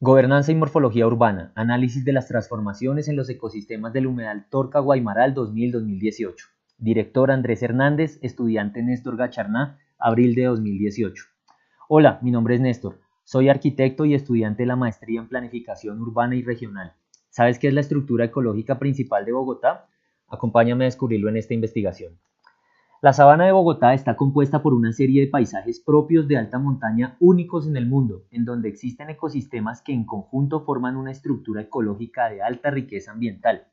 Gobernanza y morfología urbana, análisis de las transformaciones en los ecosistemas del humedal Torca-Guaymaral 2000-2018. Director Andrés Hernández, estudiante Néstor Gacharná, abril de 2018. Hola, mi nombre es Néstor, soy arquitecto y estudiante de la maestría en planificación urbana y regional. ¿Sabes qué es la estructura ecológica principal de Bogotá? Acompáñame a descubrirlo en esta investigación. La sabana de Bogotá está compuesta por una serie de paisajes propios de alta montaña únicos en el mundo, en donde existen ecosistemas que en conjunto forman una estructura ecológica de alta riqueza ambiental.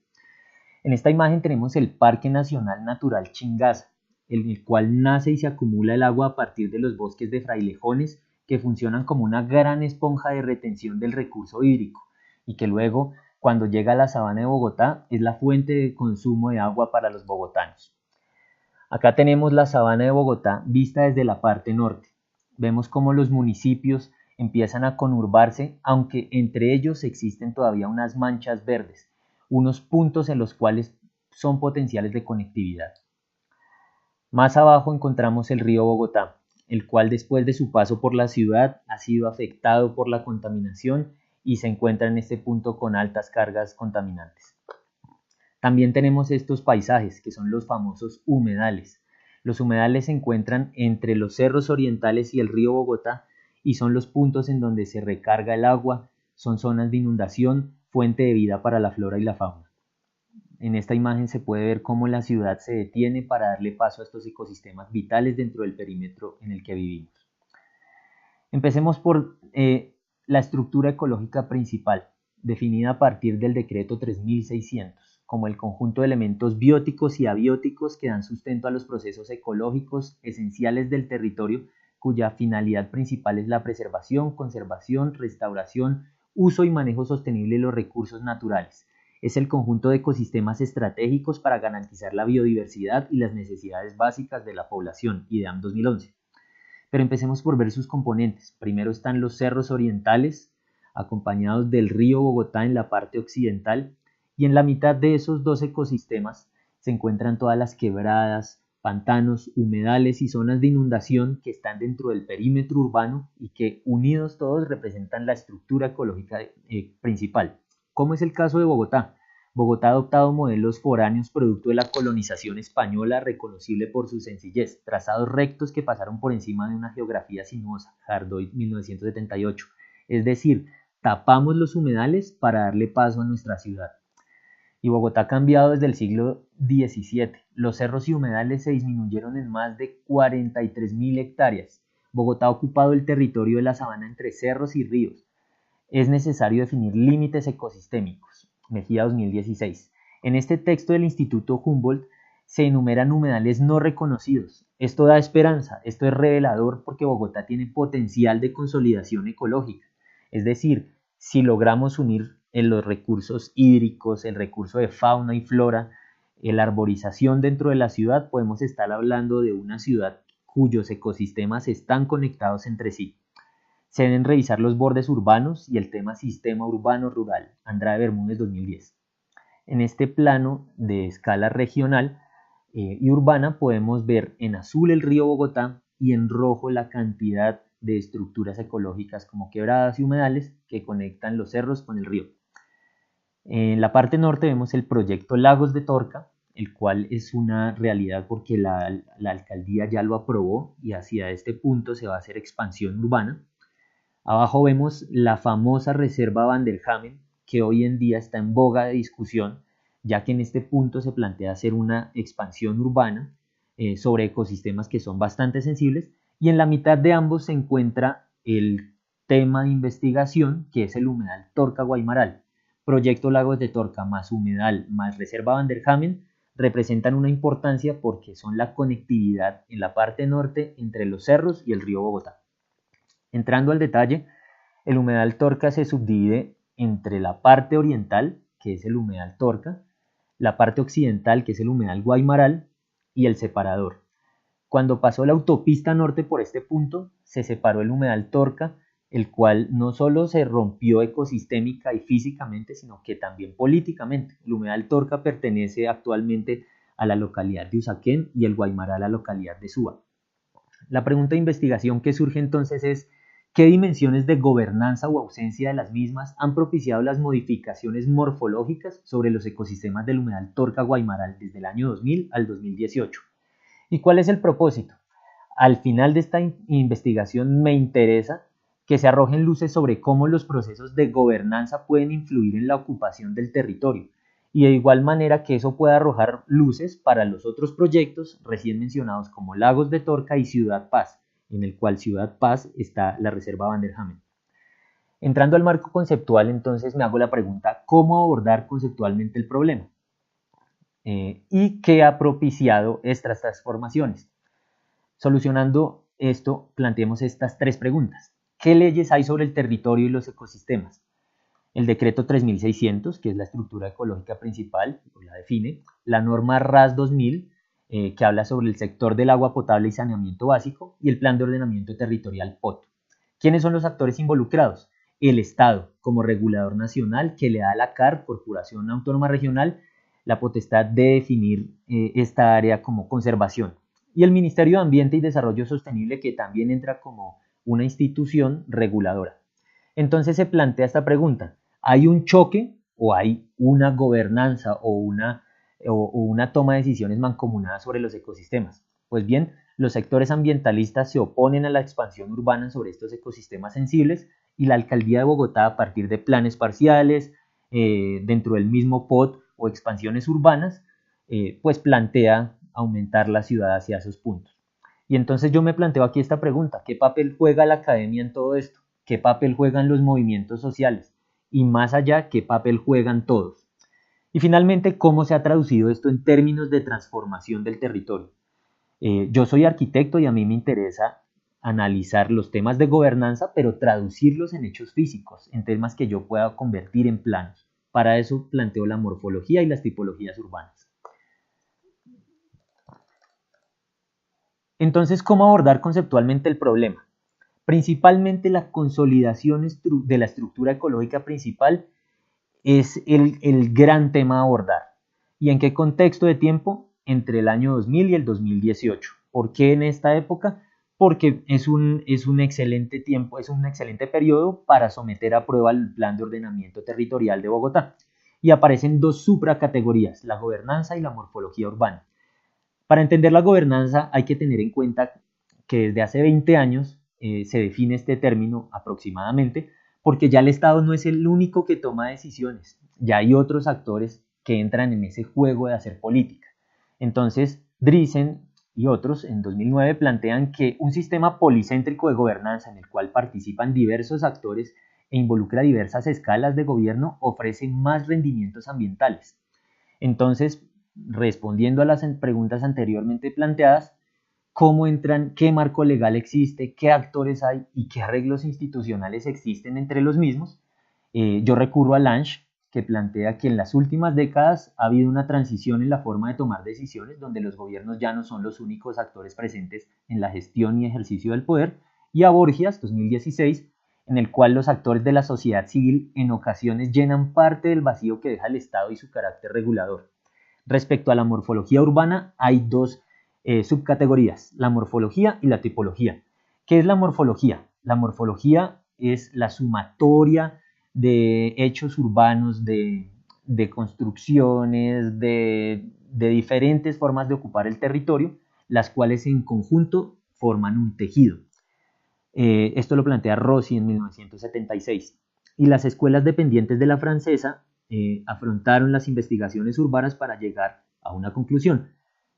En esta imagen tenemos el Parque Nacional Natural Chingaza, en el cual nace y se acumula el agua a partir de los bosques de frailejones que funcionan como una gran esponja de retención del recurso hídrico y que luego, cuando llega a la sabana de Bogotá, es la fuente de consumo de agua para los bogotanos. Acá tenemos la sabana de Bogotá vista desde la parte norte. Vemos cómo los municipios empiezan a conurbarse, aunque entre ellos existen todavía unas manchas verdes, unos puntos en los cuales son potenciales de conectividad. Más abajo encontramos el río Bogotá, el cual después de su paso por la ciudad ha sido afectado por la contaminación y se encuentra en este punto con altas cargas contaminantes. También tenemos estos paisajes que son los famosos humedales. Los humedales se encuentran entre los cerros orientales y el río Bogotá y son los puntos en donde se recarga el agua, son zonas de inundación, fuente de vida para la flora y la fauna. En esta imagen se puede ver cómo la ciudad se detiene para darle paso a estos ecosistemas vitales dentro del perímetro en el que vivimos. Empecemos por la estructura ecológica principal, definida a partir del decreto 3600, como el conjunto de elementos bióticos y abióticos que dan sustento a los procesos ecológicos esenciales del territorio, cuya finalidad principal es la preservación, conservación, restauración, uso y manejo sostenible de los recursos naturales. Es el conjunto de ecosistemas estratégicos para garantizar la biodiversidad y las necesidades básicas de la población, IDEAM 2011. Pero empecemos por ver sus componentes. Primero están los cerros orientales, acompañados del río Bogotá en la parte occidental, y en la mitad de esos dos ecosistemas se encuentran todas las quebradas, pantanos, humedales y zonas de inundación que están dentro del perímetro urbano y que unidos todos representan la estructura ecológica principal. ¿Cómo es el caso de Bogotá? Bogotá ha adoptado modelos foráneos producto de la colonización española reconocible por su sencillez, trazados rectos que pasaron por encima de una geografía sinuosa, Hardoy 1978. Es decir, tapamos los humedales para darle paso a nuestra ciudad. Y Bogotá ha cambiado desde el siglo XVII. Los cerros y humedales se disminuyeron en más de 43.000 hectáreas. Bogotá ha ocupado el territorio de la sabana entre cerros y ríos. Es necesario definir límites ecosistémicos. Mejía 2016. En este texto del Instituto Humboldt se enumeran humedales no reconocidos. Esto da esperanza, esto es revelador porque Bogotá tiene potencial de consolidación ecológica. Es decir, si logramos unir en los recursos hídricos, el recurso de fauna y flora, la arborización dentro de la ciudad, podemos estar hablando de una ciudad cuyos ecosistemas están conectados entre sí. Se deben revisar los bordes urbanos y el tema sistema urbano rural, Andrade Bermúdez 2010. En este plano de escala regional y urbana podemos ver en azul el río Bogotá y en rojo la cantidad de estructuras ecológicas como quebradas y humedales que conectan los cerros con el río. En la parte norte vemos el proyecto Lagos de Torca, el cual es una realidad porque la alcaldía ya lo aprobó y hacia este punto se va a hacer expansión urbana. Abajo vemos la famosa reserva Van der Hamen, que hoy en día está en boga de discusión, ya que en este punto se plantea hacer una expansión urbana sobre ecosistemas que son bastante sensibles, y en la mitad de ambos se encuentra el tema de investigación, que es el humedal Torca-Guaymaral. Proyecto Lagos de Torca más humedal más reserva Van der Hamen representan una importancia porque son la conectividad en la parte norte entre los cerros y el río Bogotá. Entrando al detalle, el humedal Torca se subdivide entre la parte oriental, que es el humedal Torca, la parte occidental, que es el humedal Guaymaral, y el separador. Cuando pasó la autopista norte por este punto, se separó el humedal Torca, el cual no solo se rompió ecosistémica y físicamente, sino que también políticamente. El humedal Torca pertenece actualmente a la localidad de Usaquén y el Guaymaral a la localidad de Suba. La pregunta de investigación que surge entonces es: ¿Qué dimensiones de gobernanza o ausencia de las mismas han propiciado las modificaciones morfológicas sobre los ecosistemas del humedal Torca-Guaymaral desde el año 2000 al 2018? ¿Y cuál es el propósito? Al final de esta investigación me interesa que se arrojen luces sobre cómo los procesos de gobernanza pueden influir en la ocupación del territorio y de igual manera que eso pueda arrojar luces para los otros proyectos recién mencionados como Lagos de Torca y Ciudad Paz, en el cual Ciudad Paz está la Reserva Van der Hamen. Entrando al marco conceptual, entonces me hago la pregunta, ¿cómo abordar conceptualmente el problema? ¿Y qué ha propiciado estas transformaciones? Solucionando esto, planteemos estas tres preguntas. ¿Qué leyes hay sobre el territorio y los ecosistemas? El decreto 3600, que es la estructura ecológica principal, la define. La norma RAS 2000, que habla sobre el sector del agua potable y saneamiento básico. Y el plan de ordenamiento territorial POT. ¿Quiénes son los actores involucrados? El Estado, como regulador nacional, que le da a la CAR, Corporación Autónoma Regional, la potestad de definir esta área como conservación. Y el Ministerio de Ambiente y Desarrollo Sostenible, que también entra como una institución reguladora. Entonces se plantea esta pregunta, ¿hay un choque o hay una gobernanza o una toma de decisiones mancomunada sobre los ecosistemas? Pues bien, los sectores ambientalistas se oponen a la expansión urbana sobre estos ecosistemas sensibles y la Alcaldía de Bogotá, a partir de planes parciales, dentro del mismo POT o expansiones urbanas, pues plantea aumentar la ciudad hacia esos puntos. Y entonces yo me planteo aquí esta pregunta, ¿qué papel juega la academia en todo esto? ¿Qué papel juegan los movimientos sociales? Y más allá, ¿qué papel juegan todos? Y finalmente, ¿cómo se ha traducido esto en términos de transformación del territorio? Yo soy arquitecto y a mí me interesa analizar los temas de gobernanza, pero traducirlos en hechos físicos, en temas que yo pueda convertir en planos. Para eso planteo la morfología y las tipologías urbanas. Entonces, ¿cómo abordar conceptualmente el problema? Principalmente la consolidación de la estructura ecológica principal es el gran tema a abordar. ¿Y en qué contexto de tiempo? Entre el año 2000 y el 2018. ¿Por qué en esta época? Porque es un excelente tiempo, es un excelente periodo para someter a prueba el plan de ordenamiento territorial de Bogotá. Y aparecen dos supracategorías, la gobernanza y la morfología urbana. Para entender la gobernanza hay que tener en cuenta que desde hace 20 años se define este término aproximadamente, porque ya el Estado no es el único que toma decisiones, ya hay otros actores que entran en ese juego de hacer política. Entonces, Driessen y otros en 2009 plantean que un sistema policéntrico de gobernanza en el cual participan diversos actores e involucra diversas escalas de gobierno ofrece más rendimientos ambientales. Entonces, respondiendo a las preguntas anteriormente planteadas, cómo entran, qué marco legal existe, qué actores hay y qué arreglos institucionales existen entre los mismos, yo recurro a Lange, que plantea que en las últimas décadas ha habido una transición en la forma de tomar decisiones, donde los gobiernos ya no son los únicos actores presentes en la gestión y ejercicio del poder, y a Borgias, 2016, en el cual los actores de la sociedad civil en ocasiones llenan parte del vacío que deja el Estado y su carácter regulador. Respecto a la morfología urbana, hay dos subcategorías, la morfología y la tipología. ¿Qué es la morfología? La morfología es la sumatoria de hechos urbanos, de construcciones, de diferentes formas de ocupar el territorio, las cuales en conjunto forman un tejido. Esto lo plantea Rossi en 1976. Y las escuelas dependientes de la francesa afrontaron las investigaciones urbanas para llegar a una conclusión.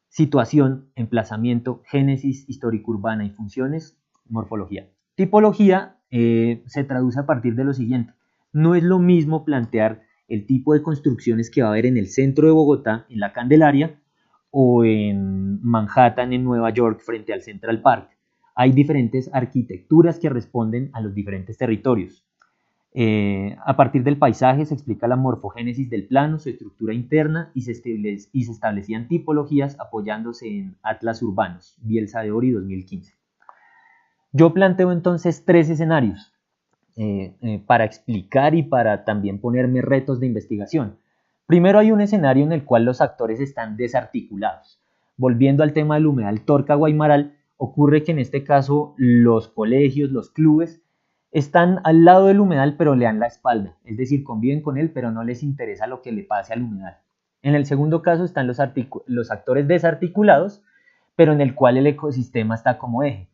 Situación, emplazamiento, génesis histórico-urbana y funciones, morfología. Tipología se traduce a partir de lo siguiente. No es lo mismo plantear el tipo de construcciones que va a haber en el centro de Bogotá, en la Candelaria, o en Manhattan, en Nueva York, frente al Central Park. Hay diferentes arquitecturas que responden a los diferentes territorios. A partir del paisaje se explica la morfogénesis del plano, su estructura interna y se establecían tipologías apoyándose en atlas urbanos, Bielsa de Ori 2015. Yo planteo entonces tres escenarios para explicar y para también ponerme retos de investigación. Primero hay un escenario en el cual los actores están desarticulados. Volviendo al tema del humedal Torca-Guaymaral, ocurre que en este caso los colegios, los clubes, Están al lado del humedal pero le dan la espalda, es decir, conviven con él pero no les interesa lo que le pase al humedal. En el segundo caso están los actores desarticulados, pero en el cual el ecosistema está como eje.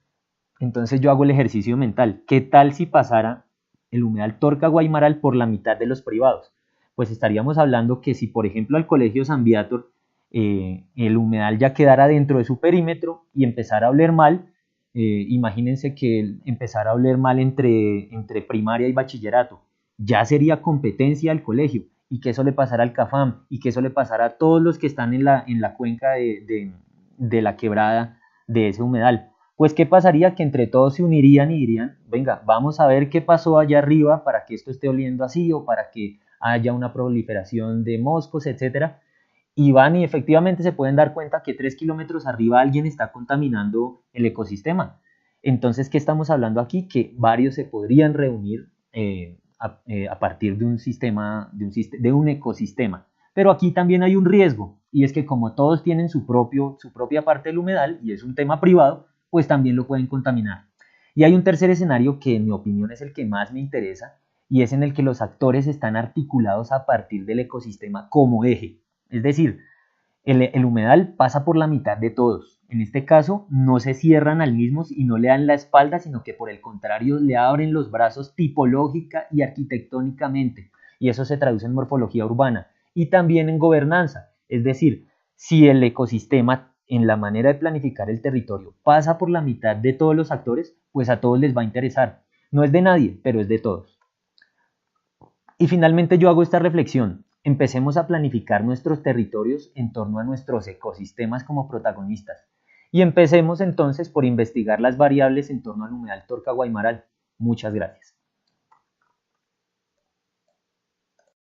Entonces yo hago el ejercicio mental. ¿Qué tal si pasara el humedal Torca-Guaymaral por la mitad de los privados? Pues estaríamos hablando que si, por ejemplo, al Colegio San Viator el humedal ya quedara dentro de su perímetro y empezara a oler mal, imagínense que empezara a oler mal entre primaria y bachillerato. Ya sería competencia del colegio y que eso le pasara al CAFAM y que eso le pasara a todos los que están en la cuenca de la quebrada de ese humedal. Pues ¿qué pasaría? Que entre todos se unirían y dirían, venga, vamos a ver qué pasó allá arriba para que esto esté oliendo así o para que haya una proliferación de moscos, etcétera. Y van y efectivamente se pueden dar cuenta que 3 kilómetros arriba alguien está contaminando el ecosistema. Entonces, ¿qué estamos hablando aquí? Que varios se podrían reunir a partir de un sistema, de un ecosistema. Pero aquí también hay un riesgo, y es que como todos tienen su propia parte del humedal, y es un tema privado, pues también lo pueden contaminar. Y hay un tercer escenario que en mi opinión es el que más me interesa, y es en el que los actores están articulados a partir del ecosistema como eje. Es decir, el humedal pasa por la mitad de todos. En este caso, no se cierran al mismo y no le dan la espalda, sino que por el contrario le abren los brazos tipológica y arquitectónicamente. Y eso se traduce en morfología urbana y también en gobernanza. Es decir, si el ecosistema en la manera de planificar el territorio pasa por la mitad de todos los actores, pues a todos les va a interesar. No es de nadie, pero es de todos. Y finalmente yo hago esta reflexión. Empecemos a planificar nuestros territorios en torno a nuestros ecosistemas como protagonistas. Y empecemos entonces por investigar las variables en torno al humedal Torca-Guaymaral. Muchas gracias.